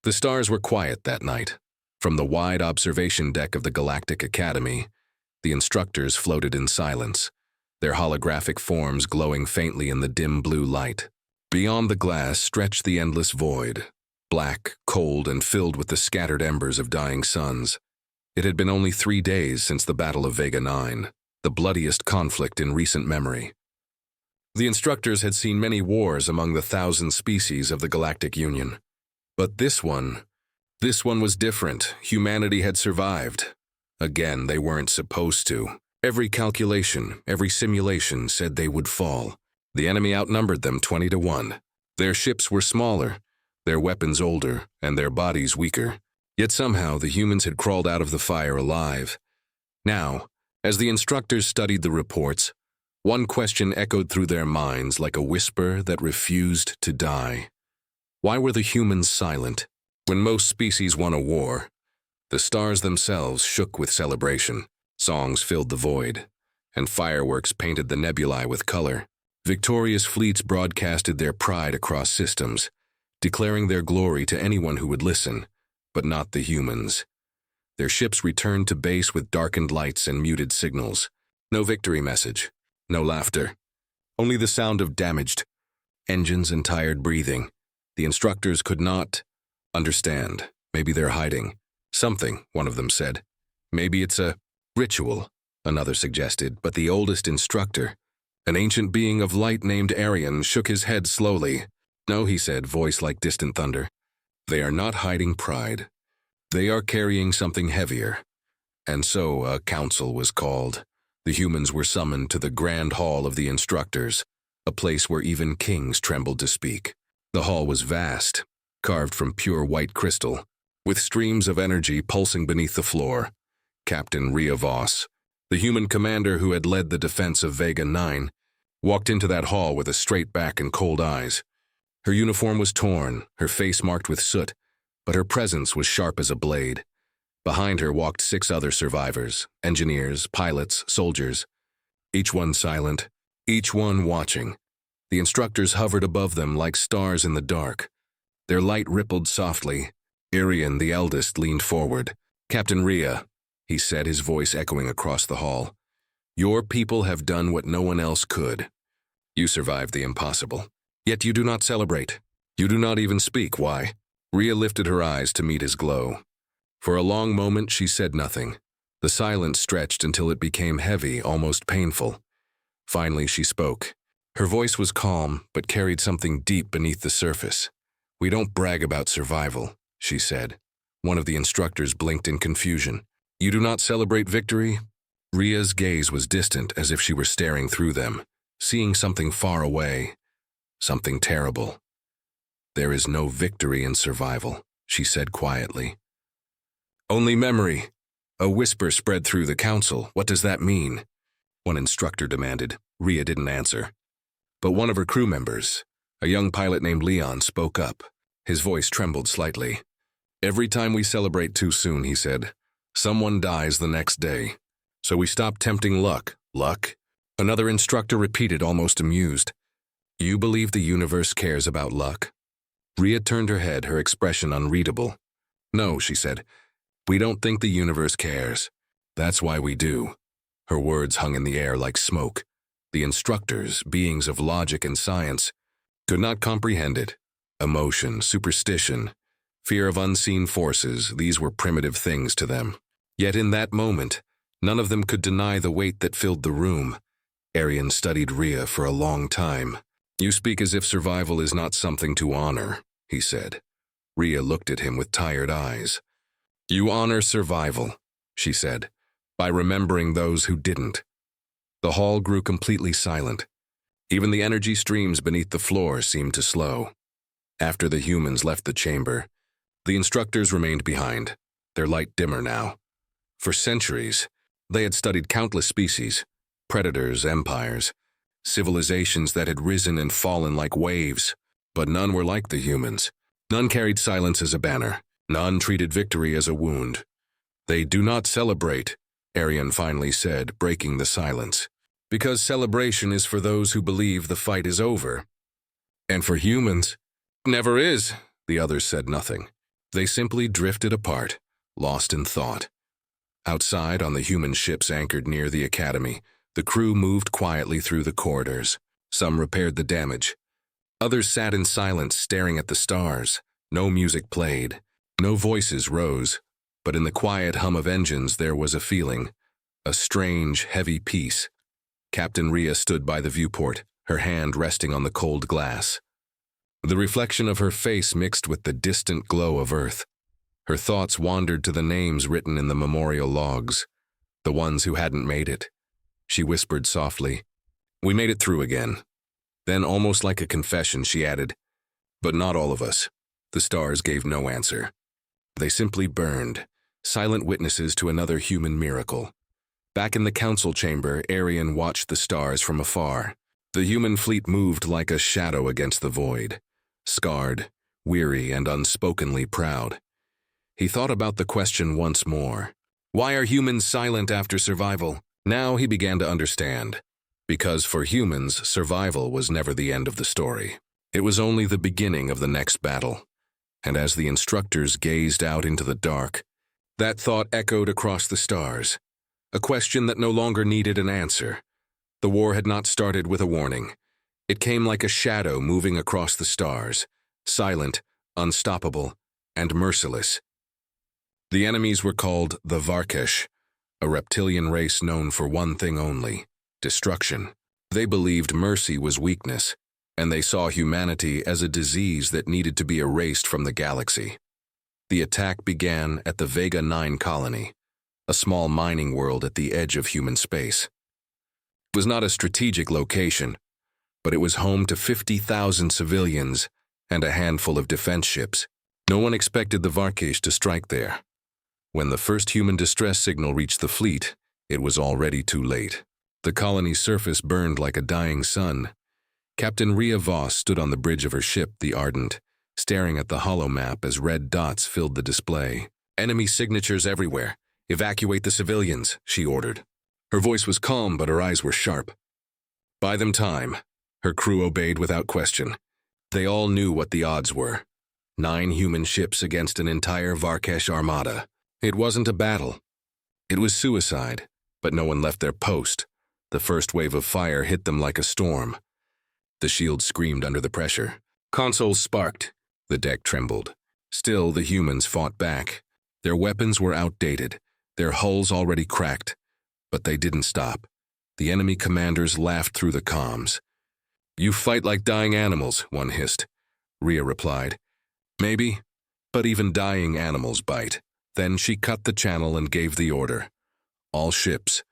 The stars were quiet that night. From the wide observation deck of the Galactic Academy, the instructors floated in silence, their holographic forms glowing faintly in the dim blue light. Beyond the glass stretched the endless void, black, cold, and filled with the scattered embers of dying suns. It had been only 3 days since the Battle of Vega 9, the bloodiest conflict in recent memory. The instructors had seen many wars among the 1,000 species of the Galactic Union. But this one was different. Humanity had survived. Again, they weren't supposed to. Every calculation, every simulation said they would fall. The enemy outnumbered them 20-1. Their ships were smaller, their weapons older, and their bodies weaker. Yet somehow the humans had crawled out of the fire alive. Now, as the instructors studied the reports, one question echoed through their minds like a whisper that refused to die. Why were the humans silent? When most species won a war, the stars themselves shook with celebration. Songs filled the void, and fireworks painted the nebulae with color. Victorious fleets broadcasted their pride across systems, declaring their glory to anyone who would listen, but not the humans. Their ships returned to base with darkened lights and muted signals. No victory message, no laughter, only the sound of damaged engines and tired breathing. The instructors could not understand. Maybe they're hiding something, one of them said. Maybe it's a ritual, another suggested, but the oldest instructor, an ancient being of light named Arian, shook his head slowly. No, he said, voice like distant thunder. They are not hiding pride. They are carrying something heavier. And so a council was called. The humans were summoned to the grand hall of the instructors, a place where even kings trembled to speak. The hall was vast, carved from pure white crystal, with streams of energy pulsing beneath the floor. Captain Rhea Voss, the human commander who had led the defense of Vega 9, walked into that hall with a straight back and cold eyes. Her uniform was torn, her face marked with soot, but her presence was sharp as a blade. Behind her walked 6 other survivors, engineers, pilots, soldiers, each one silent, each one watching. The instructors hovered above them like stars in the dark. Their light rippled softly. Arian, the eldest, leaned forward. Captain Rhea, he said, his voice echoing across the hall. Your people have done what no one else could. You survived the impossible. Yet you do not celebrate. You do not even speak. Why? Rhea lifted her eyes to meet his glow. For a long moment she said nothing. The silence stretched until it became heavy, almost painful. Finally she spoke. Her voice was calm, but carried something deep beneath the surface. We don't brag about survival, she said. One of the instructors blinked in confusion. You do not celebrate victory? Rhea's gaze was distant, as if she were staring through them, seeing something far away, something terrible. There is no victory in survival, she said quietly. Only memory. A whisper spread through the council. What does that mean? One instructor demanded. Rhea didn't answer. But one of her crew members, a young pilot named Leon, spoke up. His voice trembled slightly. Every time we celebrate too soon, he said, someone dies the next day. So we stop tempting luck. Luck? Another instructor repeated, almost amused. You believe the universe cares about luck? Rhea turned her head, her expression unreadable. No, she said. We don't think the universe cares. That's why we do. Her words hung in the air like smoke. The instructors, beings of logic and science, could not comprehend it. Emotion, superstition, fear of unseen forces, these were primitive things to them. Yet in that moment, none of them could deny the weight that filled the room. Arian studied Rhea for a long time. You speak as if survival is not something to honor, he said. Rhea looked at him with tired eyes. You honor survival, she said, by remembering those who didn't. The hall grew completely silent. Even the energy streams beneath the floor seemed to slow. After the humans left the chamber, the instructors remained behind, their light dimmer now. For centuries, they had studied countless species, predators, empires, civilizations that had risen and fallen like waves, but none were like the humans. None carried silence as a banner. None treated victory as a wound. They do not celebrate, Arian finally said, breaking the silence. Because celebration is for those who believe the fight is over. And for humans, never is, the others said nothing. They simply drifted apart, lost in thought. Outside, on the human ships anchored near the academy, the crew moved quietly through the corridors. Some repaired the damage. Others sat in silence, staring at the stars. No music played. No voices rose. But in the quiet hum of engines there was a feeling, a strange, heavy peace. Captain Rhea stood by the viewport, her hand resting on the cold glass. The reflection of her face mixed with the distant glow of Earth. Her thoughts wandered to the names written in the memorial logs, the ones who hadn't made it. She whispered softly, "We made it through again." Then, almost like a confession, she added, "But not all of us." The stars gave no answer. They simply burned, silent witnesses to another human miracle. Back in the council chamber, Arian watched the stars from afar. The human fleet moved like a shadow against the void, scarred, weary, and unspokenly proud. He thought about the question once more. Why are humans silent after survival? Now he began to understand. Because for humans, survival was never the end of the story. It was only the beginning of the next battle. And as the instructors gazed out into the dark, that thought echoed across the stars. A question that no longer needed an answer. The war had not started with a warning. It came like a shadow moving across the stars, silent, unstoppable, and merciless. The enemies were called the Varkesh, a reptilian race known for one thing only, destruction. They believed mercy was weakness, and they saw humanity as a disease that needed to be erased from the galaxy. The attack began at the Vega 9 colony, a small mining world at the edge of human space. It was not a strategic location, but it was home to 50,000 civilians and a handful of defense ships. No one expected the Varkesh to strike there. When the first human distress signal reached the fleet, it was already too late. The colony's surface burned like a dying sun. Captain Rhea Voss stood on the bridge of her ship, the Ardent, staring at the hollow map as red dots filled the display. "Enemy signatures everywhere. Evacuate the civilians," she ordered. Her voice was calm, but her eyes were sharp. Buy them time. Her crew obeyed without question. They all knew what the odds were. 9 human ships against an entire Varkesh armada. It wasn't a battle. It was suicide, but no one left their post. The first wave of fire hit them like a storm. The shields screamed under the pressure. Consoles sparked. The deck trembled. Still, the humans fought back. Their weapons were outdated, their hulls already cracked. But they didn't stop. The enemy commanders laughed through the comms. "You fight like dying animals," one hissed. Rhea replied, "Maybe, but even dying animals bite." Then she cut the channel and gave the order. "All ships,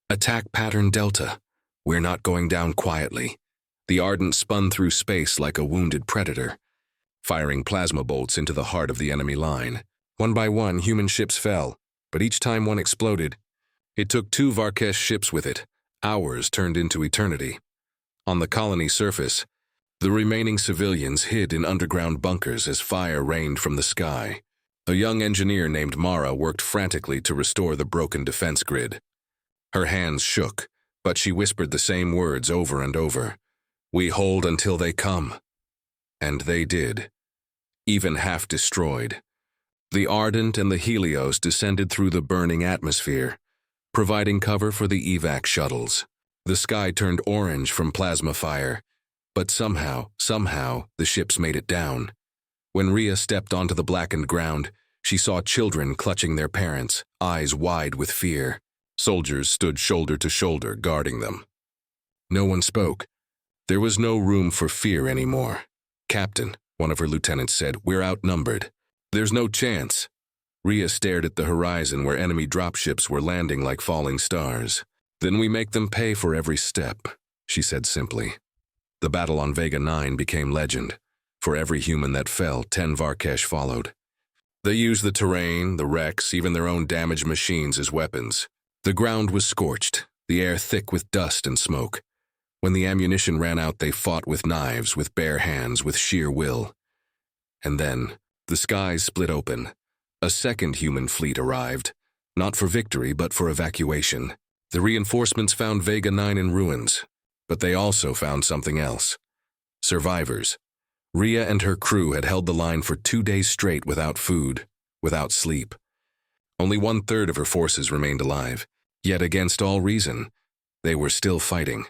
attack pattern Delta. We're not going down quietly." The Ardent spun through space like a wounded predator, firing plasma bolts into the heart of the enemy line. One by one, human ships fell, but each time one exploded, it took 2 Varkesh ships with it. Hours turned into eternity. On the colony surface, the remaining civilians hid in underground bunkers as fire rained from the sky. A young engineer named Mara worked frantically to restore the broken defense grid. Her hands shook, but she whispered the same words over and over. "We hold until they come." And they did, even half destroyed. The Ardent and the Helios descended through the burning atmosphere, providing cover for the evac shuttles. The sky turned orange from plasma fire, but somehow, the ships made it down. When Rhea stepped onto the blackened ground, she saw children clutching their parents, eyes wide with fear. Soldiers stood shoulder to shoulder, guarding them. No one spoke. There was no room for fear anymore. "Captain," one of her lieutenants said, "we're outnumbered. There's no chance." Rhea stared at the horizon where enemy dropships were landing like falling stars. "Then we make them pay for every step," she said simply. The battle on Vega 9 became legend. For every human that fell, 10 Varkesh followed. They used the terrain, the wrecks, even their own damaged machines as weapons. The ground was scorched, the air thick with dust and smoke. When the ammunition ran out, they fought with knives, with bare hands, with sheer will. And then, the skies split open. A second human fleet arrived, not for victory, but for evacuation. The reinforcements found Vega 9 in ruins, but they also found something else. Survivors. Rhea and her crew had held the line for 2 days straight without food, without sleep. Only 1/3 of her forces remained alive, yet against all reason, they were still fighting.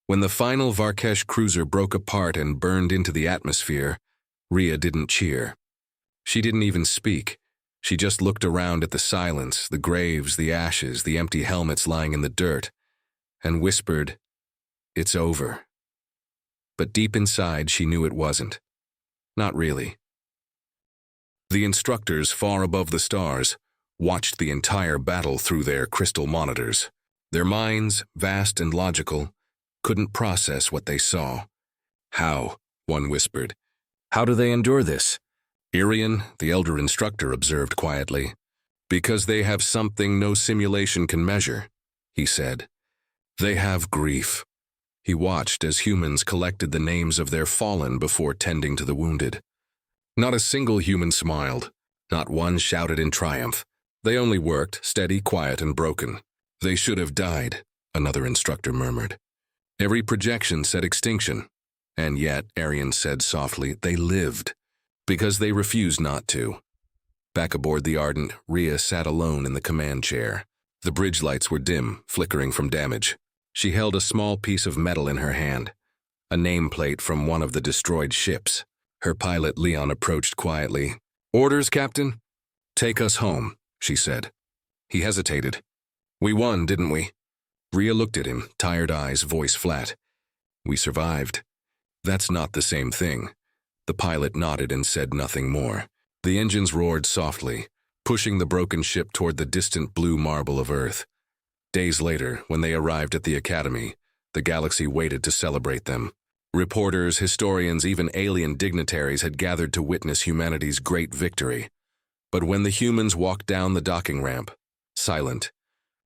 When the final Varkesh cruiser broke apart and burned into the atmosphere, Rhea didn't cheer. She didn't even speak. She just looked around at the silence, the graves, the ashes, the empty helmets lying in the dirt, and whispered, "It's over." But deep inside, she knew it wasn't. Not really. The instructors, far above the stars, watched the entire battle through their crystal monitors. Their minds, vast and logical, couldn't process what they saw. "How?" one whispered. "How do they endure this?" Irian, the elder instructor, observed quietly. "Because they have something no simulation can measure," he said. "They have grief." He watched as humans collected the names of their fallen before tending to the wounded. Not a single human smiled. Not one shouted in triumph. They only worked, steady, quiet, and broken. "They should have died," another instructor murmured. Every projection said extinction. And yet, Arian said softly, they lived. Because they refused not to. Back aboard the Ardent, Rhea sat alone in the command chair. The bridge lights were dim, flickering from damage. She held a small piece of metal in her hand, a nameplate from one of the destroyed ships. Her pilot, Leon, approached quietly. "Orders, Captain?" "Take us home," she said. He hesitated. "We won, didn't we?" Rhea looked at him, tired eyes, voice flat. "We survived." "That's not the same thing." The pilot nodded and said nothing more. The engines roared softly, pushing the broken ship toward the distant blue marble of Earth. Days later, when they arrived at the academy, the galaxy waited to celebrate them. Reporters, historians, even alien dignitaries had gathered to witness humanity's great victory. But when the humans walked down the docking ramp, silent,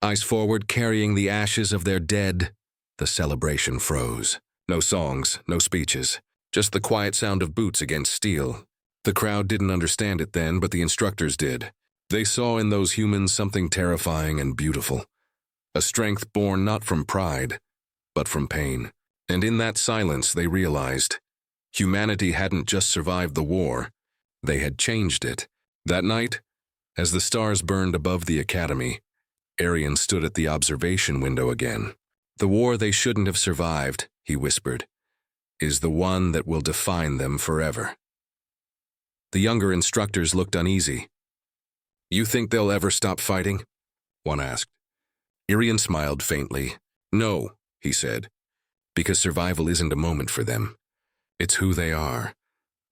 eyes forward carrying the ashes of their dead, the celebration froze. No songs, no speeches, just the quiet sound of boots against steel. The crowd didn't understand it then, but the instructors did. They saw in those humans something terrifying and beautiful. A strength born not from pride, but from pain. And in that silence, they realized humanity hadn't just survived the war, they had changed it. That night, as the stars burned above the academy, Arian stood at the observation window again. "The war they shouldn't have survived," he whispered, "is the one that will define them forever." The younger instructors looked uneasy. "You think they'll ever stop fighting?" one asked. Irian smiled faintly. "No," he said, "because survival isn't a moment for them. It's who they are."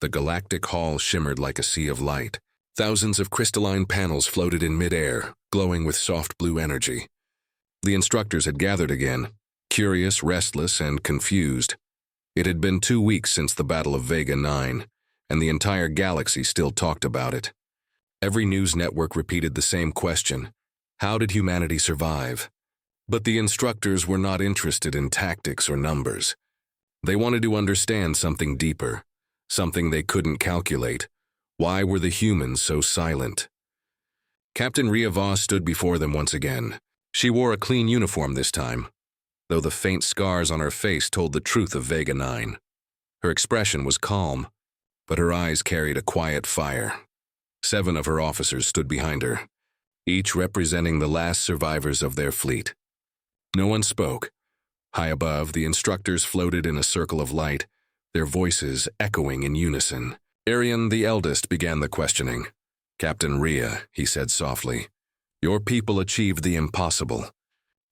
The galactic hall shimmered like a sea of light. Thousands of crystalline panels floated in midair, glowing with soft blue energy. The instructors had gathered again, curious, restless, and confused. It had been 2 weeks since the Battle of Vega 9, and the entire galaxy still talked about it. Every news network repeated the same question: how did humanity survive? But the instructors were not interested in tactics or numbers. They wanted to understand something deeper, something they couldn't calculate. Why were the humans so silent? Captain Rhea Voss stood before them once again. She wore a clean uniform this time, though the faint scars on her face told the truth of Vega 9. Her expression was calm, but her eyes carried a quiet fire. 7 of her officers stood behind her, each representing the last survivors of their fleet. No one spoke. High above, the instructors floated in a circle of light, their voices echoing in unison. Arian, the eldest, began the questioning. "Captain Rhea," he said softly, "your people achieved the impossible.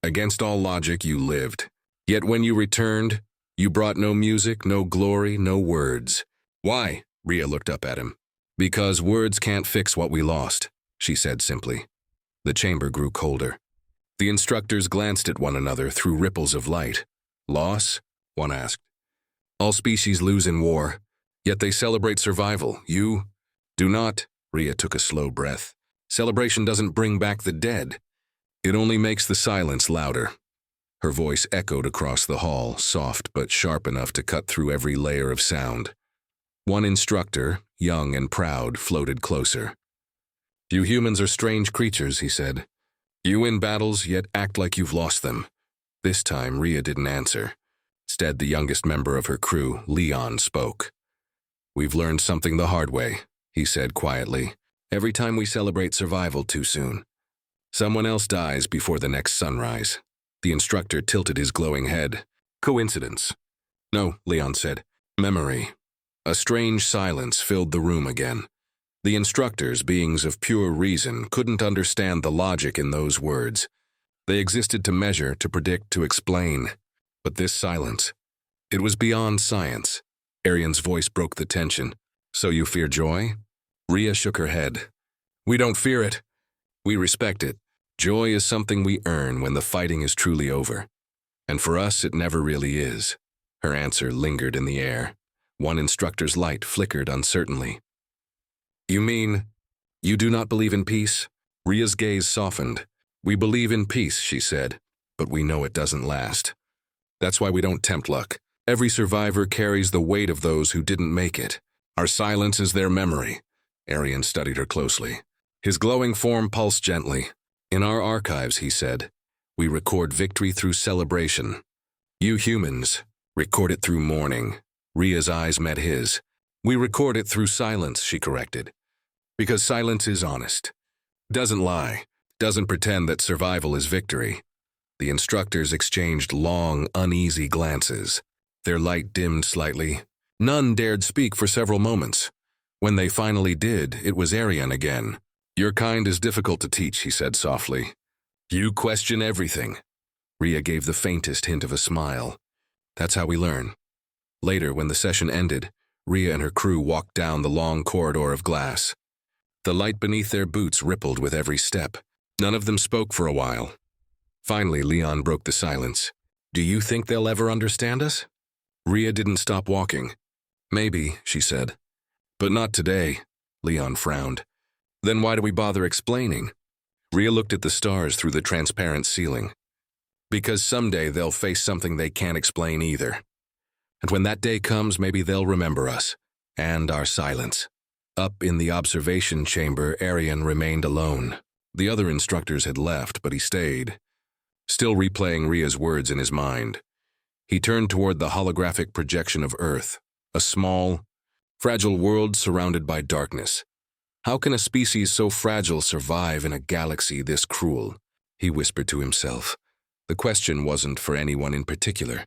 Against all logic, you lived. Yet when you returned, you brought no music, no glory, no words. Why?" Rhea looked up at him. "Because words can't fix what we lost," she said simply. The chamber grew colder. The instructors glanced at one another through ripples of light. "Loss?" one asked. "All species lose in war, yet they celebrate survival. You do not." Rhea took a slow breath. "Celebration doesn't bring back the dead. It only makes the silence louder." Her voice echoed across the hall, soft but sharp enough to cut through every layer of sound. One instructor, young and proud, floated closer. "You humans are strange creatures," he said. "You win battles, yet act like you've lost them." This time, Rhea didn't answer. Instead, the youngest member of her crew, Leon, spoke. "We've learned something the hard way," he said quietly. "Every time we celebrate survival too soon, someone else dies before the next sunrise." The instructor tilted his glowing head. "Coincidence?" "No," Leon said. "Memory." A strange silence filled the room again. The instructors, beings of pure reason, couldn't understand the logic in those words. They existed to measure, to predict, to explain. But this silence, it was beyond science. Arian's voice broke the tension. "So you fear joy?" Rhea shook her head. "We don't fear it. We respect it. Joy is something we earn when the fighting is truly over. And for us, it never really is." Her answer lingered in the air. One instructor's light flickered uncertainly. "You mean, you do not believe in peace?" Rhea's gaze softened. "We believe in peace," she said, "but we know it doesn't last. That's why we don't tempt luck. Every survivor carries the weight of those who didn't make it. Our silence is their memory." Arian studied her closely. His glowing form pulsed gently. "In our archives," he said, "we record victory through celebration. You humans record it through mourning." Rhea's eyes met his. "We record it through silence," she corrected. "Because silence is honest. Doesn't lie. Doesn't pretend that survival is victory." The instructors exchanged long, uneasy glances. Their light dimmed slightly. None dared speak for several moments. When they finally did, it was Arian again. "Your kind is difficult to teach," he said softly. "You question everything." Rhea gave the faintest hint of a smile. "That's how we learn." Later, when the session ended, Rhea and her crew walked down the long corridor of glass. The light beneath their boots rippled with every step. None of them spoke for a while. Finally, Leon broke the silence. "Do you think they'll ever understand us?" Rhea didn't stop walking. "Maybe," she said. "But not today." Leon frowned. "Then why do we bother explaining?" Rhea looked at the stars through the transparent ceiling. "Because someday they'll face something they can't explain either. And when that day comes, maybe they'll remember us, and our silence." Up in the observation chamber, Arian remained alone. The other instructors had left, but he stayed, still replaying Rhea's words in his mind. He turned toward the holographic projection of Earth, a small, fragile world surrounded by darkness. "How can a species so fragile survive in a galaxy this cruel?" he whispered to himself. The question wasn't for anyone in particular.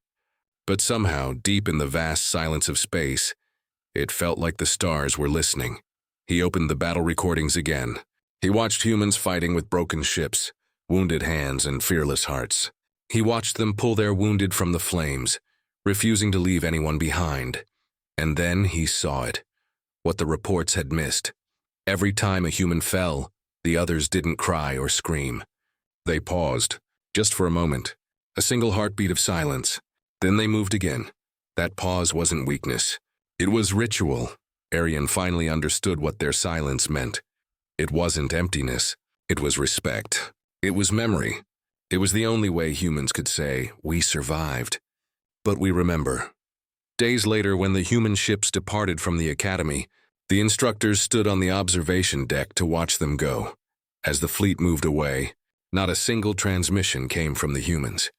But somehow, deep in the vast silence of space, it felt like the stars were listening. He opened the battle recordings again. He watched humans fighting with broken ships, wounded hands, and fearless hearts. He watched them pull their wounded from the flames, refusing to leave anyone behind. And then he saw it, what the reports had missed. Every time a human fell, the others didn't cry or scream. They paused, just for a moment, a single heartbeat of silence. Then they moved again. That pause wasn't weakness. It was ritual. Arian finally understood what their silence meant. It wasn't emptiness. It was respect. It was memory. It was the only way humans could say, "We survived." But we remember. Days later, when the human ships departed from the academy, the instructors stood on the observation deck to watch them go. As the fleet moved away, not a single transmission came from the humans.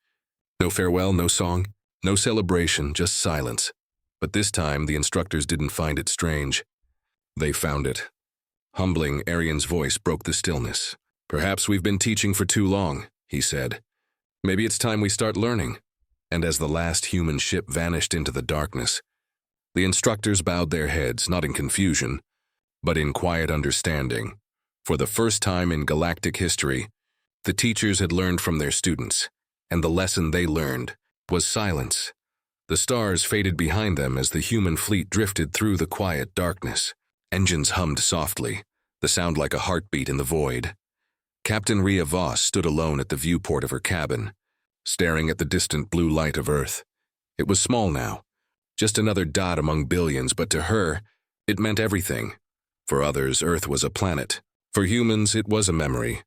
No farewell, no song, no celebration, just silence. But this time, the instructors didn't find it strange. They found it. Humbling, Arian's voice broke the stillness. "Perhaps we've been teaching for too long," he said. "Maybe it's time we start learning." And as the last human ship vanished into the darkness, the instructors bowed their heads, not in confusion, but in quiet understanding. For the first time in galactic history, the teachers had learned from their students, and the lesson they learned was silence. The stars faded behind them as the human fleet drifted through the quiet darkness. Engines hummed softly, the sound like a heartbeat in the void. Captain Rhea Voss stood alone at the viewport of her cabin, staring at the distant blue light of Earth. It was small now, just another dot among billions, but to her, it meant everything. For others, Earth was a planet. For humans, it was a memory.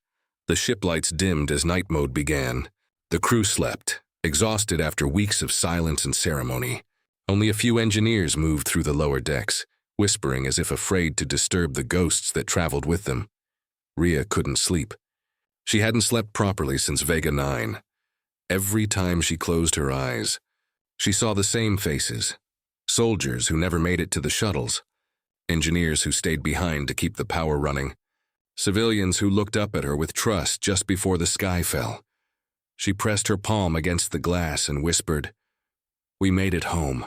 The ship lights dimmed as night mode began. The crew slept, exhausted after weeks of silence and ceremony. Only a few engineers moved through the lower decks, whispering as if afraid to disturb the ghosts that traveled with them. Rhea couldn't sleep. She hadn't slept properly since Vega 9. Every time she closed her eyes, she saw the same faces. Soldiers who never made it to the shuttles, engineers who stayed behind to keep the power running, civilians who looked up at her with trust just before the sky fell. She pressed her palm against the glass and whispered, "We made it home."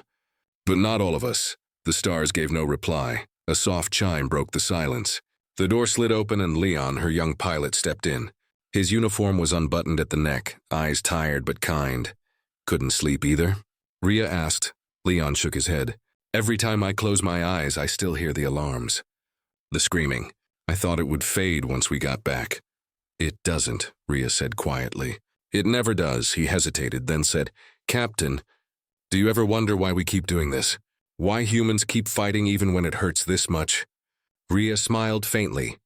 But not all of us. The stars gave no reply. A soft chime broke the silence. The door slid open and Leon, her young pilot, stepped in. His uniform was unbuttoned at the neck, eyes tired but kind. "Couldn't sleep either?" Rhea asked. Leon shook his head. "Every time I close my eyes, I still hear the alarms. The screaming. I thought it would fade once we got back." "It doesn't," Rhea said quietly. "It never does." He hesitated, then said, "Captain, do you ever wonder why we keep doing this? Why humans keep fighting even when it hurts this much?" Rhea smiled faintly.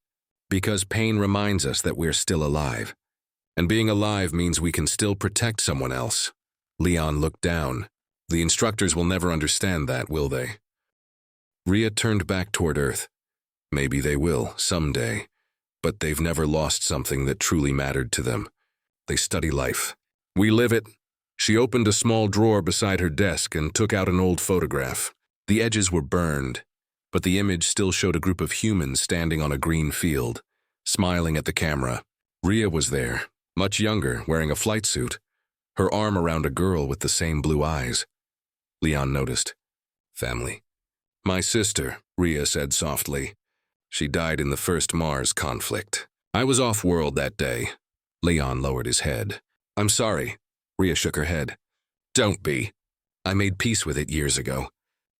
"Because pain reminds us that we're still alive. And being alive means we can still protect someone else." Leon looked down. "The instructors will never understand that, will they?" Rhea turned back toward Earth. "Maybe they will, someday. But they've never lost something that truly mattered to them. They study life. We live it." She opened a small drawer beside her desk and took out an old photograph. The edges were burned, but the image still showed a group of humans standing on a green field, smiling at the camera. Rhea was there, much younger, wearing a flight suit, her arm around a girl with the same blue eyes. Leon noticed. "Family." "My sister," Rhea said softly. "She died in the first Mars conflict. I was off-world that day." Leon lowered his head. "I'm sorry." Rhea shook her head. "Don't be. I made peace with it years ago.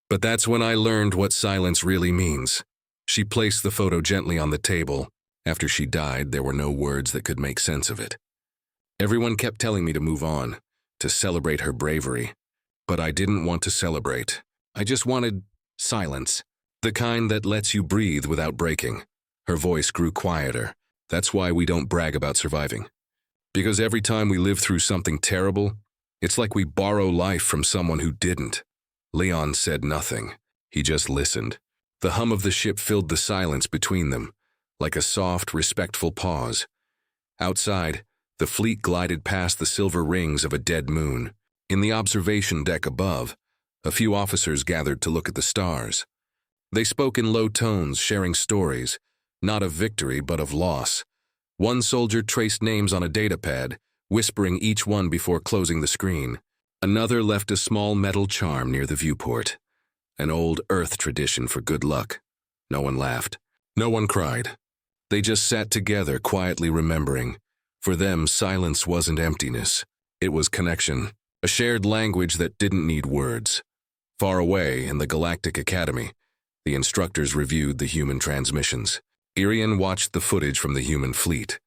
But that's when I learned what silence really means." She placed the photo gently on the table. After she died, there were no words that could make sense of it. Everyone kept telling me to move on, to celebrate her bravery. But I didn't want to celebrate. I just wanted silence. The kind that lets you breathe without breaking. Her voice grew quieter. "That's why we don't brag about surviving. Because every time we live through something terrible, it's like we borrow life from someone who didn't." Leon said nothing. He just listened. The hum of the ship filled the silence between them, like a soft, respectful pause. Outside, the fleet glided past the silver rings of a dead moon. In the observation deck above, a few officers gathered to look at the stars. They spoke in low tones, sharing stories, not of victory but of loss. One soldier traced names on a datapad, whispering each one before closing the screen. Another left a small metal charm near the viewport, an old Earth tradition for good luck. No one laughed. No one cried. They just sat together, quietly remembering. For them, silence wasn't emptiness. It was connection, a shared language that didn't need words. Far away, in the Galactic Academy, the instructors reviewed the human transmissions. Irian watched the footage from the human fleet.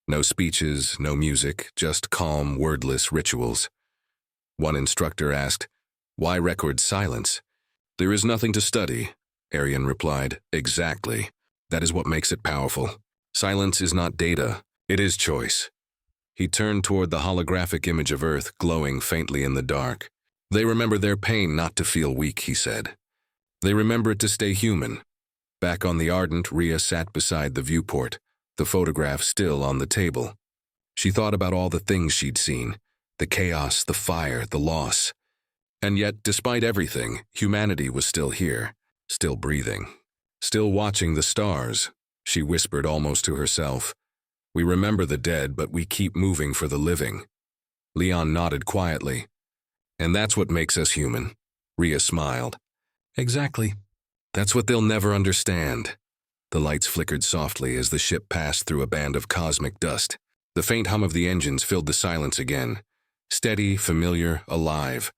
No speeches, no music, just calm, wordless rituals. One instructor asked, "Why record silence?" "There is nothing to study," Irian replied. "Exactly. That is what makes it powerful. Silence is not data, it is choice." He turned toward the holographic image of Earth glowing faintly in the dark. "They remember their pain not to feel weak," he said. "They remember it to stay human." Back on the Ardent, Rhea sat beside the viewport, the photograph still on the table. She thought about all the things she'd seen, the chaos, the fire, the loss. And yet, despite everything, humanity was still here, still breathing, still watching the stars. She whispered almost to herself, "We remember the dead, but we keep moving for the living." Leon nodded quietly. "And that's what makes us human." Rhea smiled. "Exactly. That's what they'll never understand." The lights flickered softly as the ship passed through a band of cosmic dust. The faint hum of the engines filled the silence again. Steady, familiar, alive.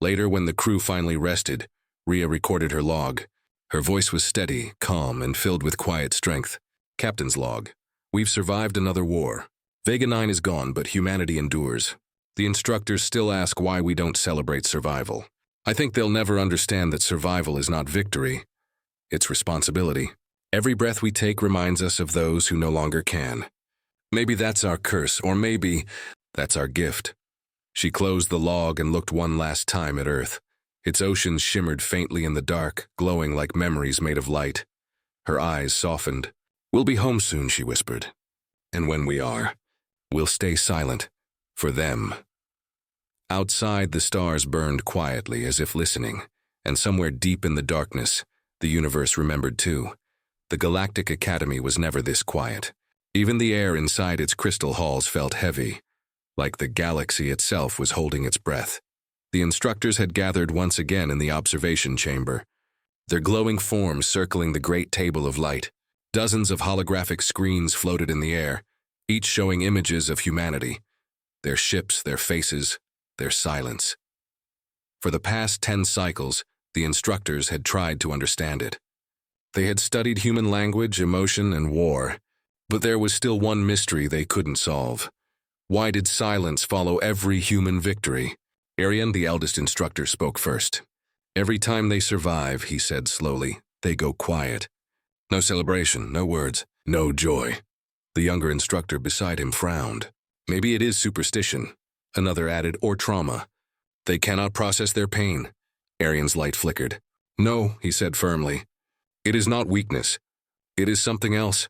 Later, when the crew finally rested, Rhea recorded her log. Her voice was steady, calm, and filled with quiet strength. "Captain's log. We've survived another war. Vega 9 is gone, but humanity endures. The instructors still ask why we don't celebrate survival. I think they'll never understand that survival is not victory. It's responsibility. Every breath we take reminds us of those who no longer can. Maybe that's our curse, or maybe that's our gift." She closed the log and looked one last time at Earth. Its oceans shimmered faintly in the dark, glowing like memories made of light. Her eyes softened. "We'll be home soon," she whispered. "And when we are, we'll stay silent. For them." Outside, the stars burned quietly as if listening, and somewhere deep in the darkness, The universe remembered too. The Galactic Academy was never this quiet. Even the air inside its crystal halls felt heavy, like the galaxy itself was holding its breath. The instructors had gathered once again in the observation chamber, their glowing forms circling the great table of light. Dozens of holographic screens floated in the air, each showing images of humanity, their ships, their faces, their silence. For the past 10 cycles, the instructors had tried to understand it. They had studied human language, emotion, and war, but there was still one mystery they couldn't solve. Why did silence follow every human victory? Arian, the eldest instructor, spoke first. Every time they survive, he said slowly, they go quiet. No celebration, no words, no joy. The younger instructor beside him frowned. Maybe it is superstition, another added, or trauma. They cannot process their pain. Arian's light flickered. No, he said firmly. It is not weakness. It is something else.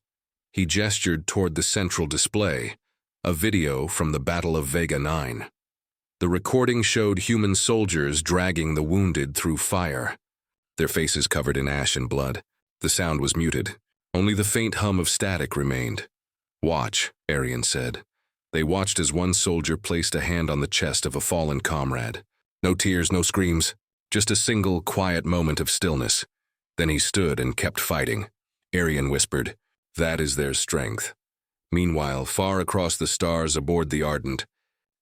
He gestured toward the central display, a video from the Battle of Vega 9. The recording showed human soldiers dragging the wounded through fire, their faces covered in ash and blood. The sound was muted. Only the faint hum of static remained. Watch, Arian said. They watched as one soldier placed a hand on the chest of a fallen comrade. No tears, no screams, just a single, quiet moment of stillness. Then he stood and kept fighting. Arian whispered, "That is their strength." Meanwhile, far across the stars aboard the Ardent,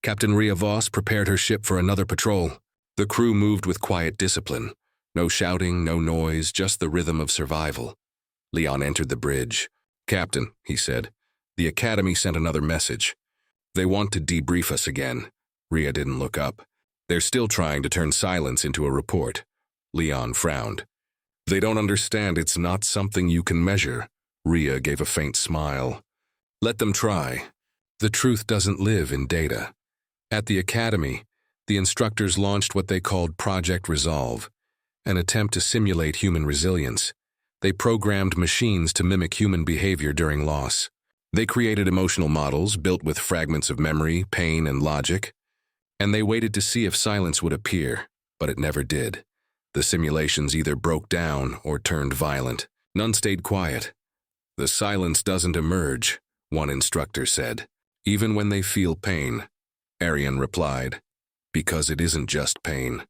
Captain Rhea Voss prepared her ship for another patrol. The crew moved with quiet discipline. No shouting, no noise, just the rhythm of survival. Leon entered the bridge. "Captain," he said, "the Academy sent another message. They want to debrief us again." Rhea didn't look up. "They're still trying to turn silence into a report." Leon frowned. "They don't understand it's not something you can measure." Rhea gave a faint smile. "Let them try. The truth doesn't live in data." At the Academy, the instructors launched what they called Project Resolve, an attempt to simulate human resilience. They programmed machines to mimic human behavior during loss. They created emotional models built with fragments of memory, pain, and logic, and they waited to see if silence would appear, but it never did. The simulations either broke down or turned violent. None stayed quiet. "The silence doesn't emerge," one instructor said, "even when they feel pain." Arian replied, "Because it isn't just pain.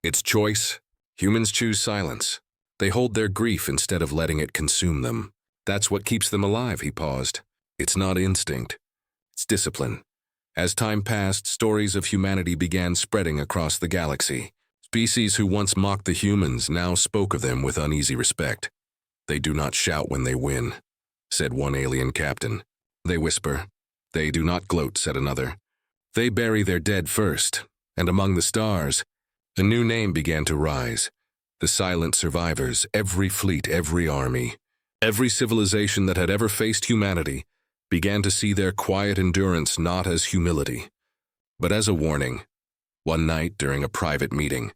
It's choice. Humans choose silence. They hold their grief instead of letting it consume them. That's what keeps them alive," he paused. "It's not instinct. It's discipline." As time passed, stories of humanity began spreading across the galaxy. Species who once mocked the humans now spoke of them with uneasy respect. "They do not shout when they win," said one alien captain. "They whisper." "They do not gloat," said another. "They bury their dead first." And among the stars, a new name began to rise. The silent survivors, every fleet, every army, every civilization that had ever faced humanity began to see their quiet endurance not as humility, but as a warning. One night, during a private meeting,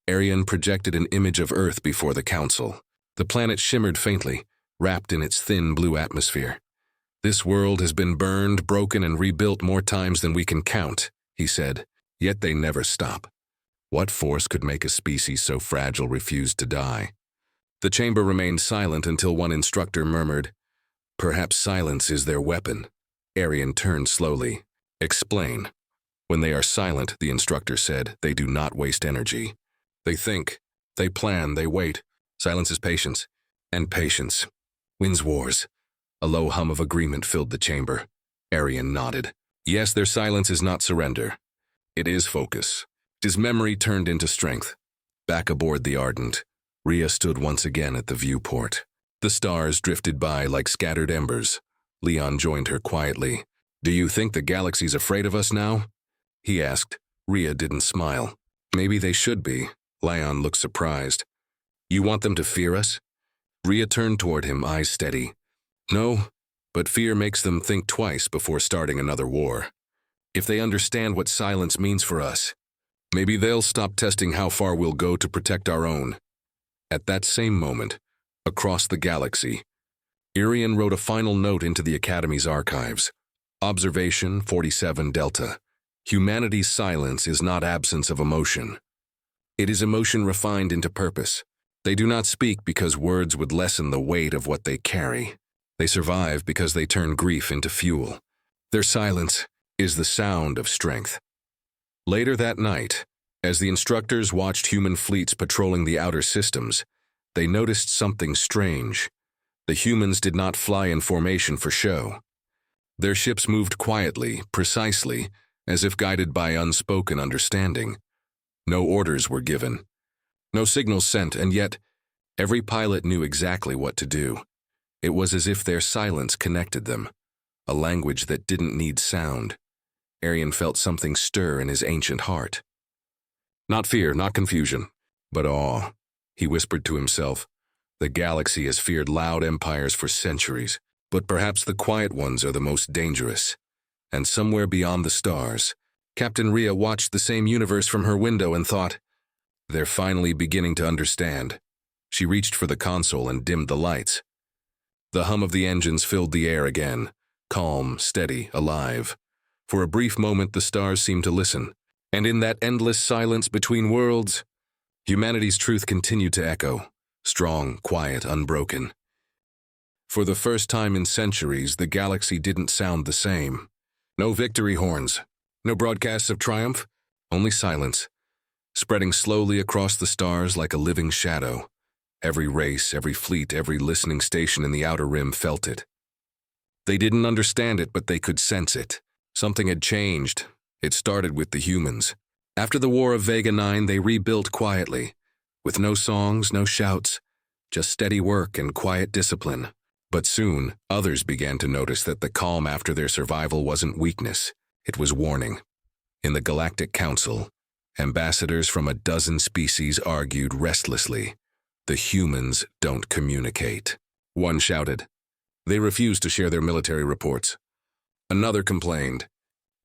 Arian projected an image of Earth before the council. The planet shimmered faintly, wrapped in its thin blue atmosphere. "This world has been burned, broken, and rebuilt more times than we can count," he said, "yet they never stop. What force could make a species so fragile refuse to die?" The chamber remained silent until one instructor murmured, "Perhaps silence is their weapon." Arian turned slowly. "Explain." "When they are silent," the instructor said, "they do not waste energy. They think, they plan, they wait. Silence is patience, and patience wins wars." A low hum of agreement filled the chamber. Arian nodded. "Yes, their silence is not surrender. It is focus. It is memory turned into strength." Back aboard the Ardent, Rhea stood once again at the viewport. The stars drifted by like scattered embers. Leon joined her quietly. "Do you think the galaxy's afraid of us now?" he asked. Rhea didn't smile. "Maybe they should be." Leon looked surprised. "You want them to fear us?" Rhea turned toward him, eyes steady. "No, but fear makes them think twice before starting another war. If they understand what silence means for us, maybe they'll stop testing how far we'll go to protect our own." At that same moment, across the galaxy, Arian wrote a final note into the Academy's archives. Observation 47 Delta. Humanity's silence is not absence of emotion. It is emotion refined into purpose. They do not speak because words would lessen the weight of what they carry. They survive because they turn grief into fuel. Their silence is the sound of strength. Later that night, as the instructors watched human fleets patrolling the outer systems, they noticed something strange. The humans did not fly in formation for show. Their ships moved quietly, precisely, as if guided by unspoken understanding. No orders were given. No signals sent, and yet, every pilot knew exactly what to do. It was as if their silence connected them, a language that didn't need sound. Arian felt something stir in his ancient heart. Not fear, not confusion, but awe. He whispered to himself, the galaxy has feared loud empires for centuries, but perhaps the quiet ones are the most dangerous. And somewhere beyond the stars, Captain Rhea watched the same universe from her window and thought, they're finally beginning to understand. She reached for the console and dimmed the lights. The hum of the engines filled the air again, calm, steady, alive. For a brief moment the stars seemed to listen, and in that endless silence between worlds, humanity's truth continued to echo, strong, quiet, unbroken. For the first time in centuries, the galaxy didn't sound the same. No victory horns, no broadcasts of triumph, only silence, spreading slowly across the stars like a living shadow. Every race, every fleet, every listening station in the outer rim felt it. They didn't understand it, but they could sense it. Something had changed. It started with the humans. After the War of Vega 9, they rebuilt quietly, with no songs, no shouts, just steady work and quiet discipline. But soon, others began to notice that the calm after their survival wasn't weakness, it was warning. In the Galactic Council, ambassadors from a dozen species argued restlessly, the humans don't communicate. One shouted, they refuse to share their military reports. Another complained,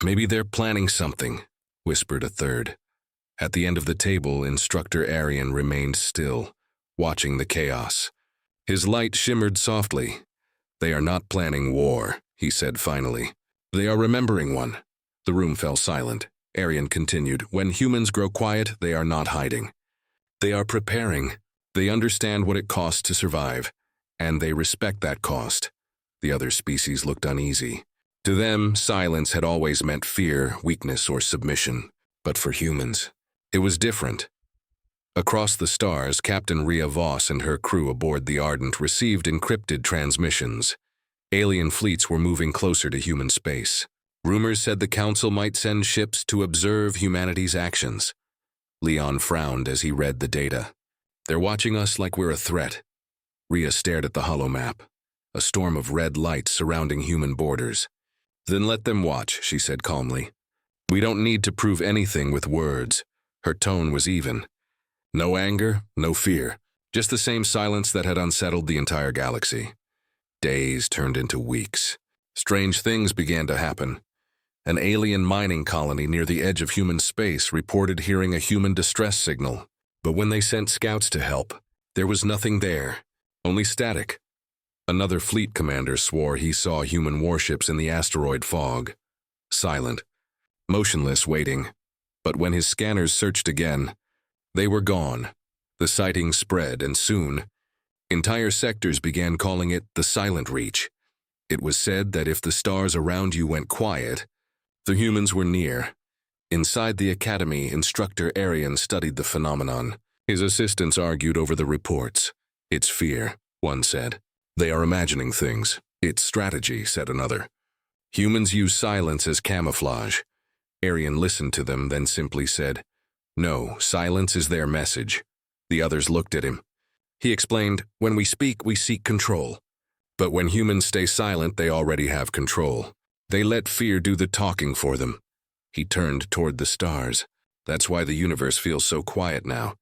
maybe they're planning something, whispered a third. At the end of the table, Instructor Arian remained still, watching the chaos. His light shimmered softly. They are not planning war, he said finally. They are remembering one. The room fell silent. Arian continued, when humans grow quiet, they are not hiding. They are preparing. They understand what it costs to survive, and they respect that cost. The other species looked uneasy. To them, silence had always meant fear, weakness, or submission. But for humans, it was different. Across the stars, Captain Rhea Voss and her crew aboard the Ardent received encrypted transmissions. Alien fleets were moving closer to human space. Rumors said the Council might send ships to observe humanity's actions. Leon frowned as he read the data. They're watching us like we're a threat. Rhea stared at the holomap, a storm of red lights surrounding human borders. Then let them watch, she said calmly. We don't need to prove anything with words. Her tone was even. No anger, no fear, just the same silence that had unsettled the entire galaxy. Days turned into weeks. Strange things began to happen. An alien mining colony near the edge of human space reported hearing a human distress signal. But when they sent scouts to help, there was nothing there, only static. Another fleet commander swore he saw human warships in the asteroid fog. Silent, motionless, waiting. But when his scanners searched again, they were gone. The sighting spread, and soon, entire sectors began calling it the Silent Reach. It was said that if the stars around you went quiet, the humans were near. Inside the academy, Instructor Arian studied the phenomenon. His assistants argued over the reports. It's fear, one said. They are imagining things. It's strategy, said another. Humans use silence as camouflage. Arian listened to them, then simply said, no, silence is their message. The others looked at him. He explained, when we speak, we seek control. But when humans stay silent, they already have control. They let fear do the talking for them. He turned toward the stars. That's why the universe feels so quiet now.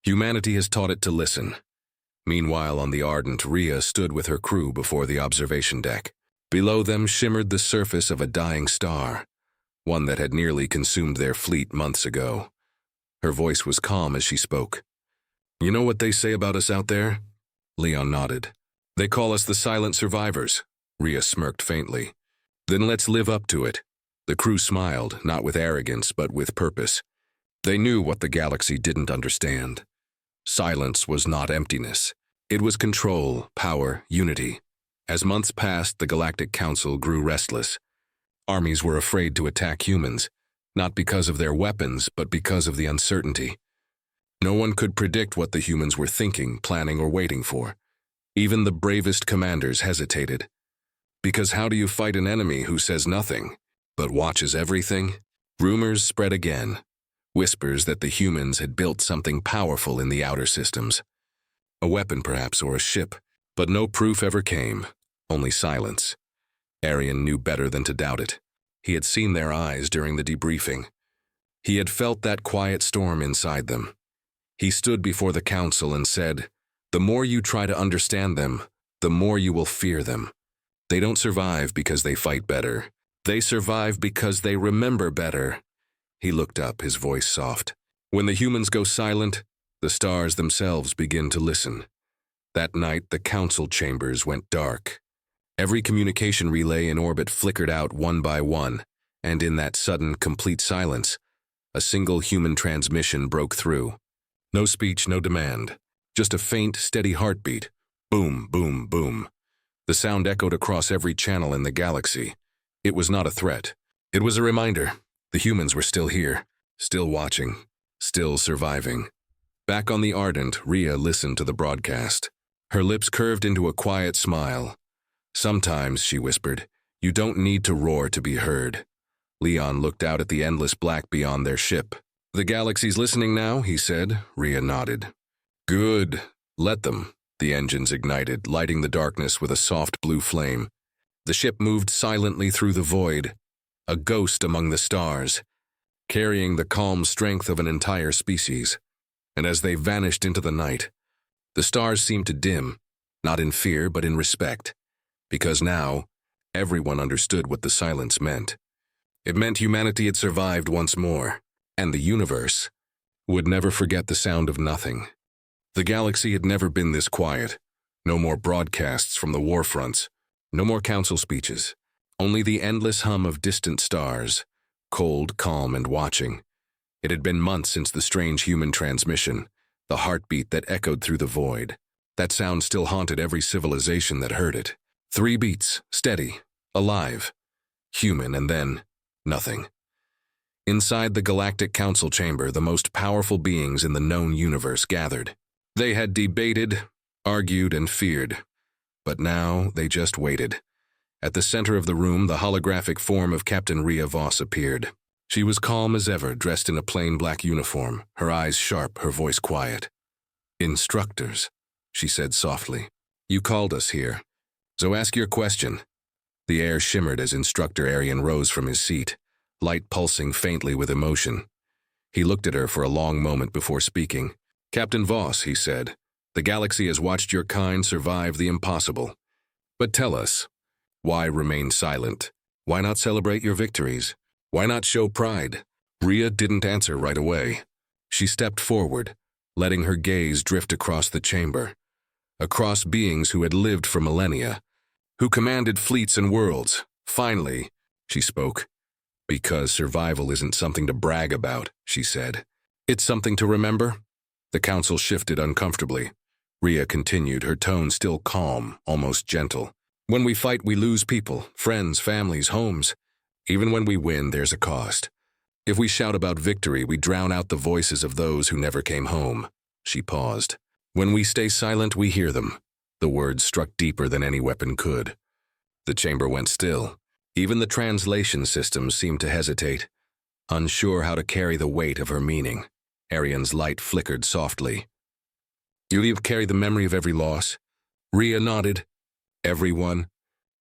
Humanity has taught it to listen. Meanwhile, on the Ardent, Rhea stood with her crew before the observation deck. Below them shimmered the surface of a dying star, one that had nearly consumed their fleet months ago. Her voice was calm as she spoke. You know what they say about us out there? Leon nodded. They call us the silent survivors. Rhea smirked faintly. Then let's live up to it. The crew smiled, not with arrogance, but with purpose. They knew what the galaxy didn't understand. Silence was not emptiness. It was control, power, unity. As months passed, the Galactic Council grew restless. Armies were afraid to attack humans, not because of their weapons, but because of the uncertainty. No one could predict what the humans were thinking, planning, or waiting for. Even the bravest commanders hesitated. Because how do you fight an enemy who says nothing, but watches everything? Rumors spread again. Whispers that the humans had built something powerful in the outer systems. A weapon perhaps, or a ship, but no proof ever came, only silence. Arian knew better than to doubt it. He had seen their eyes during the debriefing. He had felt that quiet storm inside them. He stood before the council and said, "The more you try to understand them, the more you will fear them. They don't survive because they fight better. They survive because they remember better." He looked up, his voice soft. "When the humans go silent, the stars themselves begin to listen." That night, the council chambers went dark. Every communication relay in orbit flickered out one by one, and in that sudden, complete silence, a single human transmission broke through. No speech, no demand, just a faint, steady heartbeat. Boom, boom, boom. The sound echoed across every channel in the galaxy. It was not a threat. It was a reminder. The humans were still here, still watching, still surviving. Back on the Ardent, Rhea listened to the broadcast. Her lips curved into a quiet smile. "Sometimes," she whispered, "you don't need to roar to be heard." Leon looked out at the endless black beyond their ship. "The galaxy's listening now," he said. Rhea nodded. "Good. Let them." The engines ignited, lighting the darkness with a soft blue flame. The ship moved silently through the void, a ghost among the stars, carrying the calm strength of an entire species. And as they vanished into the night, the stars seemed to dim, not in fear but in respect, because now everyone understood what the silence meant. It meant humanity had survived once more, and the universe would never forget the sound of nothing. The galaxy had never been this quiet. No more broadcasts from the war fronts, no more council speeches, only the endless hum of distant stars, cold, calm, and watching. It had been months since the strange human transmission, the heartbeat that echoed through the void. That sound still haunted every civilization that heard it. 3 beats, steady, alive, human, and then nothing. Inside the Galactic Council chamber, the most powerful beings in the known universe gathered. They had debated, argued, and feared, but now they just waited. At the center of the room, the holographic form of Captain Rhea Voss appeared. She was calm as ever, dressed in a plain black uniform, her eyes sharp, her voice quiet. "Instructors," she said softly. "You called us here, so ask your question." The air shimmered as Instructor Arian rose from his seat, light pulsing faintly with emotion. He looked at her for a long moment before speaking. "Captain Voss," he said, "the galaxy has watched your kind survive the impossible. But tell us, why remain silent? Why not celebrate your victories? Why not show pride?" Rhea didn't answer right away. She stepped forward, letting her gaze drift across the chamber, across beings who had lived for millennia, who commanded fleets and worlds. Finally, she spoke. "Because survival isn't something to brag about," she said. "It's something to remember." The council shifted uncomfortably. Rhea continued, her tone still calm, almost gentle. "When we fight, we lose people, friends, families, homes. Even when we win, there's a cost. If we shout about victory, we drown out the voices of those who never came home." She paused. "When we stay silent, we hear them." The words struck deeper than any weapon could. The chamber went still. Even the translation systems seemed to hesitate, unsure how to carry the weight of her meaning. Arian's light flickered softly. "You carry the memory of every loss?" Rhea nodded. "Everyone.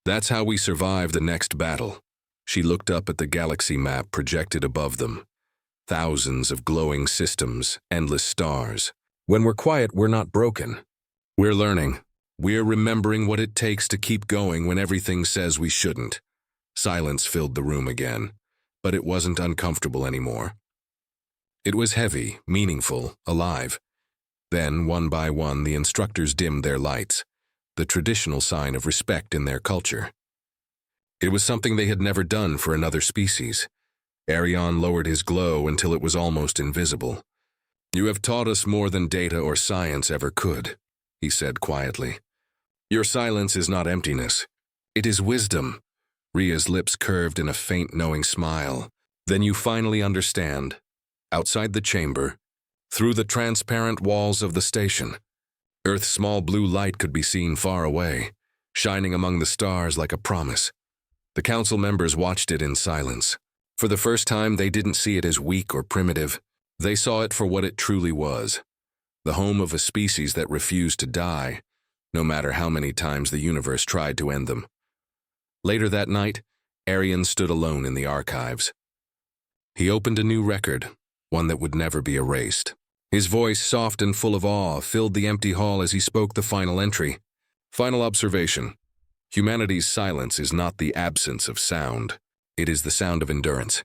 That's how we survive the next battle." She looked up at the galaxy map projected above them. Thousands of glowing systems, endless stars. "When we're quiet, we're not broken. We're learning. We're remembering what it takes to keep going when everything says we shouldn't." Silence filled the room again, but it wasn't uncomfortable anymore. It was heavy, meaningful, alive. Then, one by one, the instructors dimmed their lights, the traditional sign of respect in their culture. It was something they had never done for another species. Arian lowered his glow until it was almost invisible. You have taught us more than data or science ever could, he said quietly. Your silence is not emptiness. It is wisdom. Ria's lips curved in a faint, knowing smile. Then you finally understand. Outside the chamber, through the transparent walls of the station, Earth's small blue light could be seen far away, shining among the stars like a promise. The council members watched it in silence. For the first time, they didn't see it as weak or primitive. They saw it for what it truly was, the home of a species that refused to die, no matter how many times the universe tried to end them. Later that night, Arian stood alone in the archives. He opened a new record, one that would never be erased. His voice, soft and full of awe, filled the empty hall as he spoke the final entry. Final observation. Humanity's silence is not the absence of sound. It is the sound of endurance.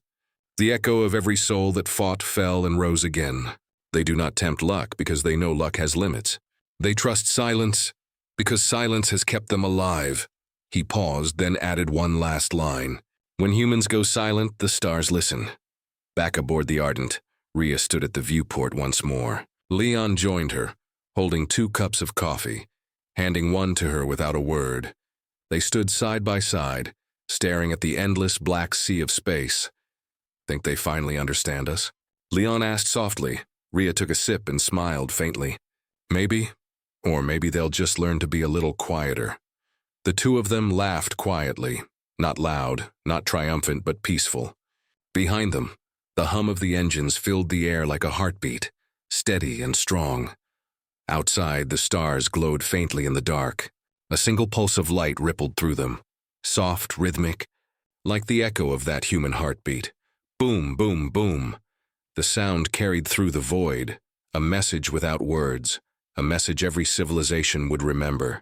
The echo of every soul that fought, fell, and rose again. They do not tempt luck because they know luck has limits. They trust silence because silence has kept them alive. He paused, then added one last line. When humans go silent, the stars listen. Back aboard the Ardent, Ria stood at the viewport once more. Leon joined her, holding 2 cups of coffee, handing one to her without a word. They stood side by side, staring at the endless black sea of space. Think they finally understand us? Leon asked softly. Ria took a sip and smiled faintly. Maybe, or maybe they'll just learn to be a little quieter. The two of them laughed quietly, not loud, not triumphant, but peaceful. Behind them, the hum of the engines filled the air like a heartbeat, steady and strong. Outside, the stars glowed faintly in the dark. A single pulse of light rippled through them, soft, rhythmic, like the echo of that human heartbeat. Boom, boom, boom. The sound carried through the void, a message without words, a message every civilization would remember.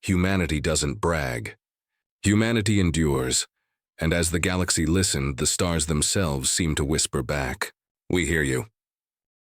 Humanity doesn't brag. Humanity endures, and as the galaxy listened, the stars themselves seemed to whisper back, "We hear you."